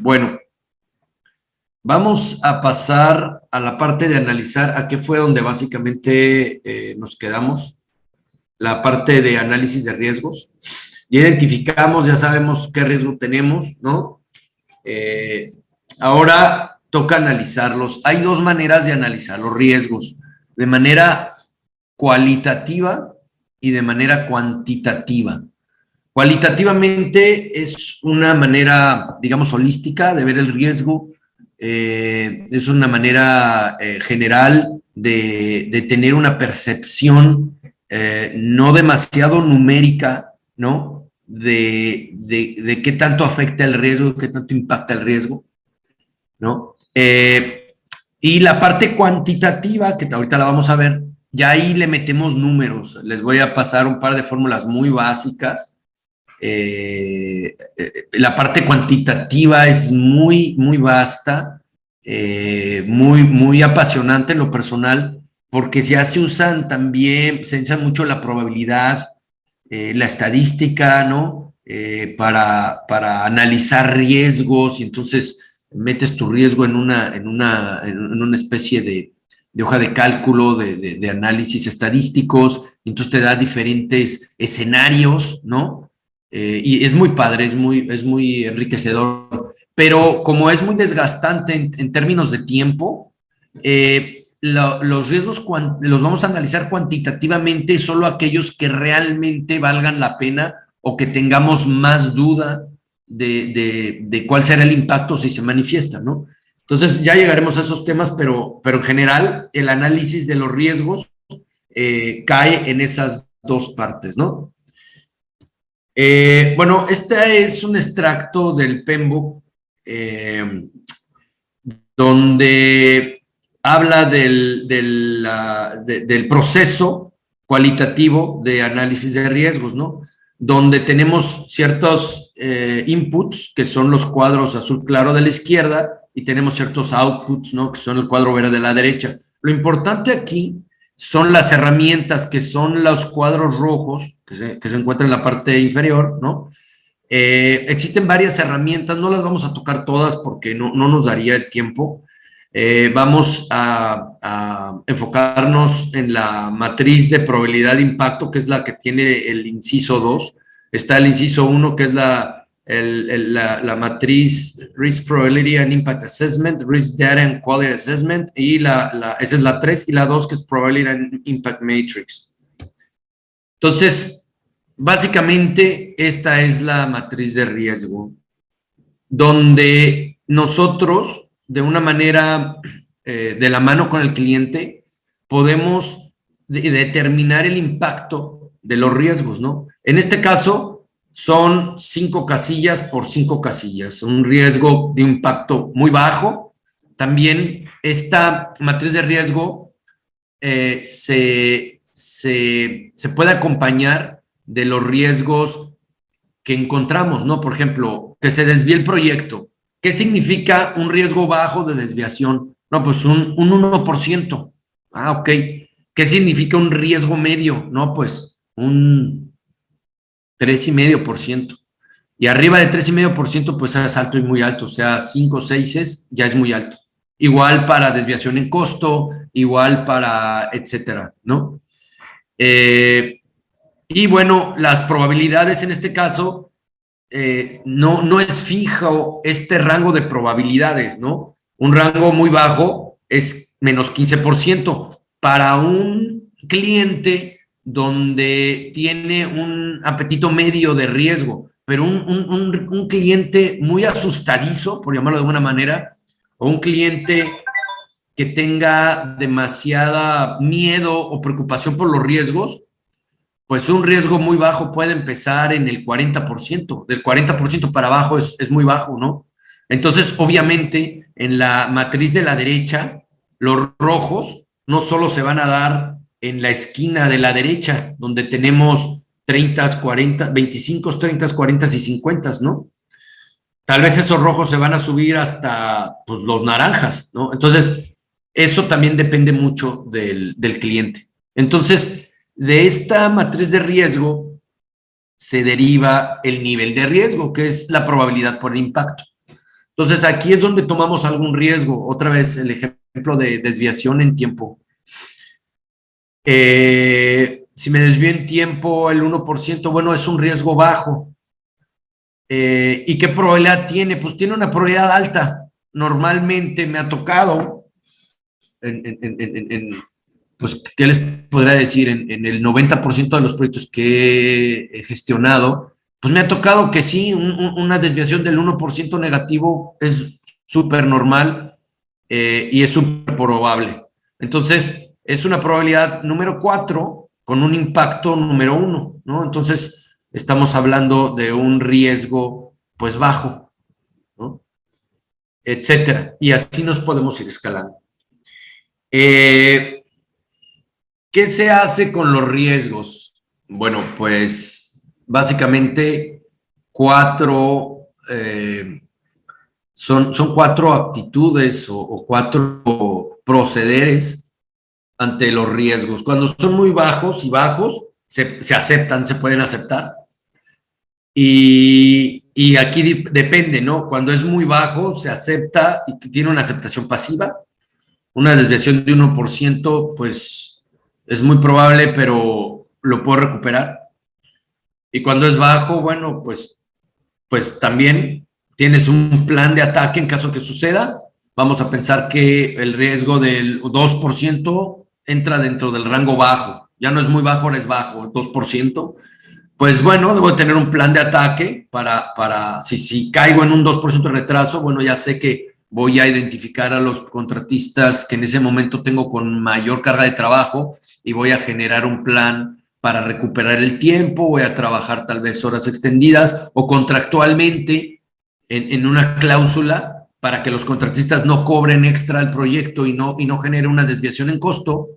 Bueno, vamos a pasar a la parte de analizar a qué fue donde básicamente nos quedamos, la parte de análisis de riesgos. Ya identificamos, ya sabemos qué riesgo tenemos, ¿no? Eh, Ahora toca analizarlos. Hay dos maneras de analizar los riesgos, de manera cualitativa y de manera cuantitativa. Cualitativamente es una manera, digamos, holística de ver el riesgo, es una manera general de tener una percepción no demasiado numérica, ¿no? De qué tanto afecta el riesgo, qué tanto impacta el riesgo, ¿no? Y la parte cuantitativa, que ahorita la vamos a ver, ya ahí le metemos números. Les voy a pasar un par de fórmulas muy básicas. La parte cuantitativa es muy vasta, muy apasionante en lo personal, porque ya se usan también, se usa mucho la probabilidad, la estadística, ¿no? Para analizar riesgos y entonces metes tu riesgo en una especie de hoja de cálculo, de análisis estadísticos, y entonces te da diferentes escenarios, ¿no? Y es muy padre, es muy enriquecedor, pero como es muy desgastante en términos de tiempo, los riesgos los vamos a analizar cuantitativamente solo aquellos que realmente valgan la pena o que tengamos más duda de cuál será el impacto si se manifiesta, ¿no? Entonces ya llegaremos a esos temas, pero en general el análisis de los riesgos cae en esas dos partes, ¿no? Bueno, este es un extracto del PMBOK donde habla del proceso cualitativo de análisis de riesgos, ¿no? Donde tenemos ciertos inputs, que son los cuadros azul claro de la izquierda, y tenemos ciertos outputs, ¿no? Que son el cuadro verde de la derecha. Lo importante aquí son las herramientas, que son los cuadros rojos, que se encuentran en la parte inferior, ¿no? Existen varias herramientas, no las vamos a tocar todas porque no nos daría el tiempo. Vamos a enfocarnos en la matriz de probabilidad de impacto, que es la que tiene el inciso 2. Está el inciso 1, que es la matriz Risk Probability and Impact Assessment, Risk Data and Quality Assessment, y esa es la 3, y la 2, que es Probability and Impact Matrix. Entonces, básicamente, esta es la matriz de riesgo, donde nosotros, de una manera de la mano con el cliente, podemos determinar el impacto de los riesgos, ¿no? En este caso, son 5 casillas por 5 casillas, un riesgo de impacto muy bajo. También esta matriz de riesgo se puede acompañar de los riesgos que encontramos, ¿no? Por ejemplo, que se desvíe el proyecto. ¿Qué significa un riesgo bajo de desviación? No, pues un 1%. Ah, ok. ¿Qué significa un riesgo medio? No, pues un 3,5%. Y arriba de 3,5%, pues es alto y muy alto. O sea, 5 o 6 ya es muy alto. Igual para desviación en costo, igual para etcétera, ¿no? Y bueno, las probabilidades en este caso, no es fijo este rango de probabilidades, ¿no? Un rango muy bajo es menos 15%. Para un cliente donde tiene un apetito medio de riesgo, pero un cliente muy asustadizo, por llamarlo de alguna manera, o un cliente que tenga demasiada miedo o preocupación por los riesgos, pues un riesgo muy bajo puede empezar en el 40%. Del 40% para abajo es muy bajo, ¿no? Entonces, obviamente, en la matriz de la derecha, los rojos no solo se van a dar en la esquina de la derecha, donde tenemos 30, 40, 25, 30, 40 y 50, ¿no? Tal vez esos rojos se van a subir hasta pues, los naranjas, ¿no? Entonces, eso también depende mucho del cliente. Entonces, de esta matriz de riesgo se deriva el nivel de riesgo, que es la probabilidad por el impacto. Entonces, aquí es donde tomamos algún riesgo. Otra vez, el ejemplo de desviación en tiempo. Si me desvío en tiempo el 1%, bueno, es un riesgo bajo. ¿Y qué probabilidad tiene? Pues tiene una probabilidad alta. Normalmente me ha tocado, pues, ¿qué les podría decir? En el 90% de los proyectos que he gestionado, pues me ha tocado que sí, una desviación del 1% negativo es súper normal y es súper probable. Entonces, es una probabilidad número 4 con un impacto número 1, ¿no? Entonces, estamos hablando de un riesgo, pues, bajo, ¿no? Etcétera. Y así nos podemos ir escalando. ¿Qué se hace con los riesgos? Bueno, pues básicamente cuatro, son cuatro actitudes o cuatro procederes ante los riesgos. Cuando son muy bajos y bajos, se aceptan, se pueden aceptar. Y aquí depende, ¿no? Cuando es muy bajo, se acepta y tiene una aceptación pasiva. Una desviación de 1%, pues es muy probable, pero lo puedo recuperar. Y cuando es bajo, bueno, pues también tienes un plan de ataque en caso que suceda. Vamos a pensar que el riesgo del 2% entra dentro del rango bajo. Ya no es muy bajo, ahora es bajo, el 2%. Pues bueno, debo tener un plan de ataque para si caigo en un 2% de retraso, bueno, ya sé que voy a identificar a los contratistas que en ese momento tengo con mayor carga de trabajo y voy a generar un plan para recuperar el tiempo, voy a trabajar tal vez horas extendidas o contractualmente en una cláusula para que los contratistas no cobren extra el proyecto y no genere una desviación en costo,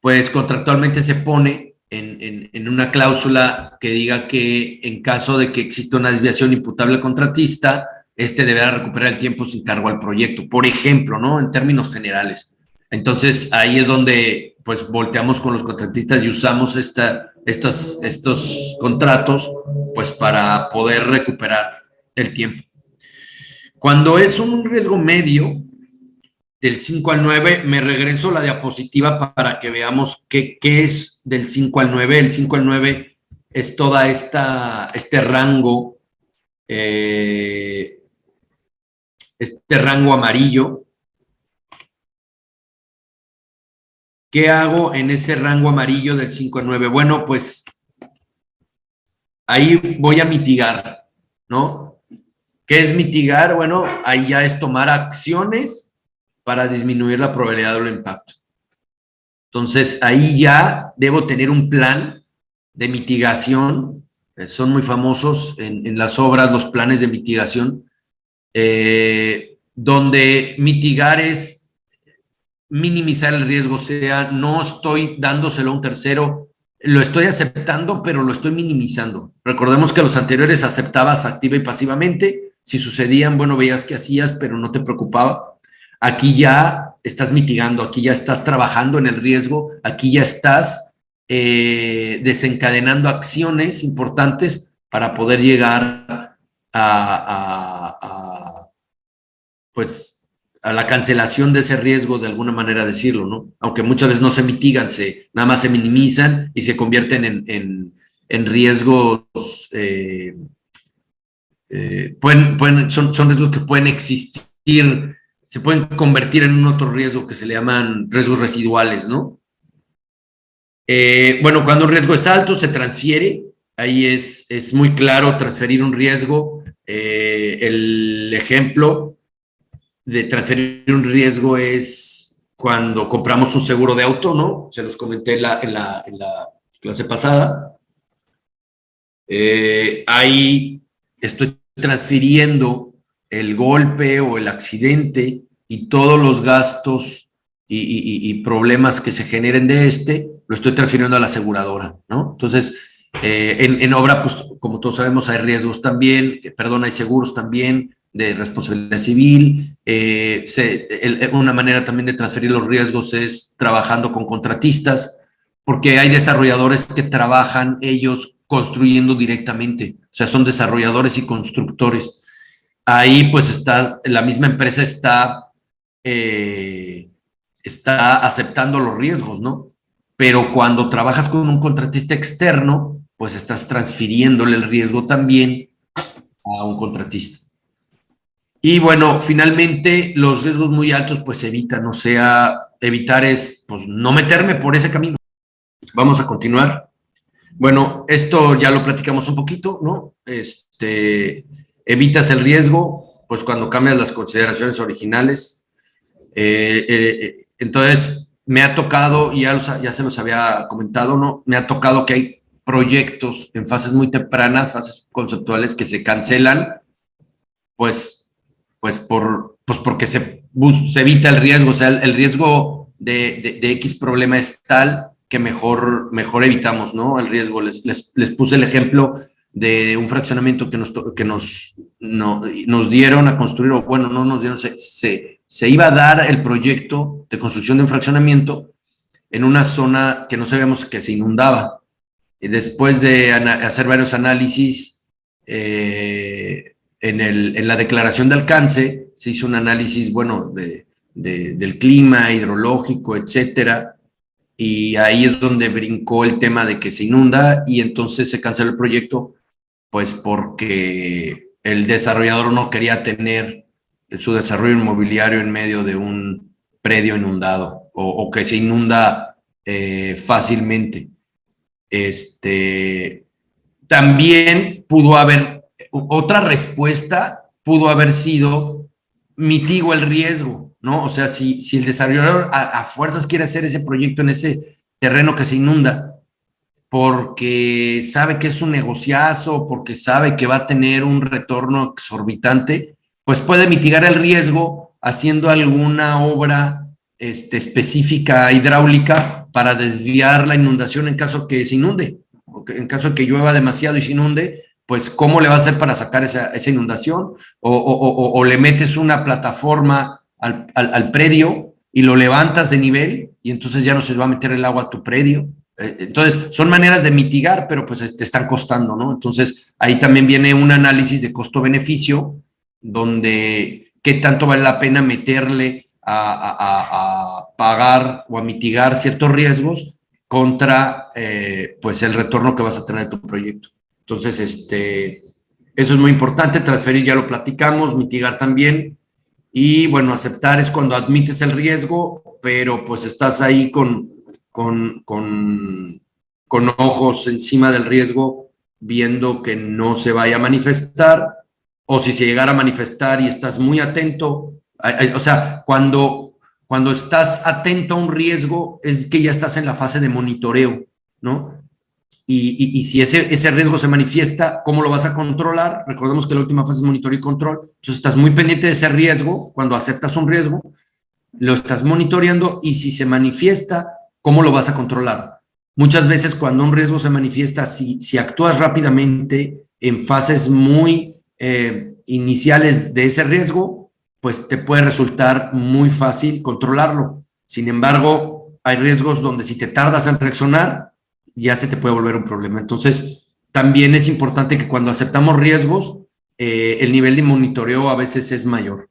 pues contractualmente se pone en una cláusula que diga que en caso de que exista una desviación imputable al contratista, este deberá recuperar el tiempo sin cargo al proyecto, por ejemplo, ¿no? En términos generales. Entonces, ahí es donde, pues, volteamos con los contratistas y usamos estos contratos, pues, para poder recuperar el tiempo. Cuando es un riesgo medio, del 5 al 9, me regreso la diapositiva para que veamos qué es del 5 al 9. El 5 al 9 es toda este rango, este rango amarillo. ¿Qué hago en ese rango amarillo del 5 al 9? Bueno, pues ahí voy a mitigar, ¿no? ¿Qué es mitigar? Bueno, ahí ya es tomar acciones para disminuir la probabilidad del impacto. Entonces, ahí ya debo tener un plan de mitigación. Son muy famosos en las obras los planes de mitigación, donde mitigar es minimizar el riesgo, o sea, no estoy dándoselo a un tercero, lo estoy aceptando, pero lo estoy minimizando. Recordemos que los anteriores aceptabas activa y pasivamente, si sucedían, bueno, veías qué hacías, pero no te preocupaba. Aquí ya estás mitigando, aquí ya estás trabajando en el riesgo, aquí ya estás desencadenando acciones importantes para poder llegar pues, a la cancelación de ese riesgo, de alguna manera decirlo, ¿no? Aunque muchas veces no se mitigan, nada más se minimizan y se convierten en riesgos, son riesgos que pueden existir, se pueden convertir en un otro riesgo que se le llaman riesgos residuales, ¿no? Bueno, cuando un riesgo es alto, se transfiere. Ahí es muy claro transferir un riesgo. El ejemplo de transferir un riesgo es cuando compramos un seguro de auto, ¿no? Se los comenté en la clase pasada. Ahí estoy transfiriendo el golpe o el accidente y todos los gastos y problemas que se generen de lo estoy transfiriendo a la aseguradora, ¿no? Entonces, en obra, pues, como todos sabemos, hay riesgos también, hay seguros también de responsabilidad civil. Una manera también de transferir los riesgos es trabajando con contratistas, porque hay desarrolladores que trabajan ellos construyendo directamente, o sea, son desarrolladores y constructores. ahí pues la misma empresa está aceptando los riesgos, ¿no? Pero cuando trabajas con un contratista externo, pues estás transfiriéndole el riesgo también a un contratista. Y bueno, finalmente los riesgos muy altos pues evitan, o sea, evitar es pues no meterme por ese camino. Vamos a continuar. Bueno, esto ya lo platicamos un poquito, ¿no? Evitas el riesgo, pues cuando cambias las consideraciones originales. Entonces, me ha tocado, y ya se los había comentado, ¿no? Me ha tocado que hay proyectos en fases muy tempranas, fases conceptuales, que se cancelan, pues, pues porque se evita el riesgo, o sea, el riesgo de X problema es tal que mejor evitamos, ¿no? El riesgo. Les puse el ejemplo de un fraccionamiento nos dieron a construir, o bueno, no nos dieron, se iba a dar el proyecto de construcción de un fraccionamiento en una zona que no sabíamos que se inundaba. Y después de hacer varios análisis, en la declaración de alcance se hizo un análisis, bueno, del clima hidrológico, etcétera, y ahí es donde brincó el tema de que se inunda y entonces se canceló el proyecto, pues porque el desarrollador no quería tener su desarrollo inmobiliario en medio de un predio inundado o que se inunda fácilmente. También pudo haber, otra respuesta pudo haber sido, mitigo el riesgo, ¿no? O sea, si el desarrollador a fuerzas quiere hacer ese proyecto en ese terreno que se inunda, porque sabe que es un negociazo, porque sabe que va a tener un retorno exorbitante, pues puede mitigar el riesgo haciendo alguna obra específica hidráulica para desviar la inundación en caso que se inunde, o en caso de que llueva demasiado y se inunde, pues cómo le va a hacer para sacar esa inundación, o le metes una plataforma al predio y lo levantas de nivel y entonces ya no se va a meter el agua a tu predio. Entonces, son maneras de mitigar, pero pues te están costando, ¿no? Entonces, ahí también viene un análisis de costo-beneficio, donde qué tanto vale la pena meterle a pagar o a mitigar ciertos riesgos contra, pues, el retorno que vas a tener de tu proyecto. Entonces, eso es muy importante, transferir ya lo platicamos, mitigar también, y bueno, aceptar es cuando admites el riesgo, pero pues estás ahí con, con, con ojos encima del riesgo, viendo que no se vaya a manifestar, o si se llegara a manifestar y estás muy atento, o sea, cuando estás atento a un riesgo es que ya estás en la fase de monitoreo, ¿no? Y si ese riesgo se manifiesta, ¿cómo lo vas a controlar? Recordemos que la última fase es monitoreo y control. Entonces, estás muy pendiente de ese riesgo. Cuando aceptas un riesgo, lo estás monitoreando y si se manifiesta, ¿cómo lo vas a controlar? Muchas veces cuando un riesgo se manifiesta, si actúas rápidamente en fases muy iniciales de ese riesgo, pues te puede resultar muy fácil controlarlo. Sin embargo, hay riesgos donde si te tardas en reaccionar, ya se te puede volver un problema. Entonces, también es importante que cuando aceptamos riesgos, el nivel de monitoreo a veces es mayor.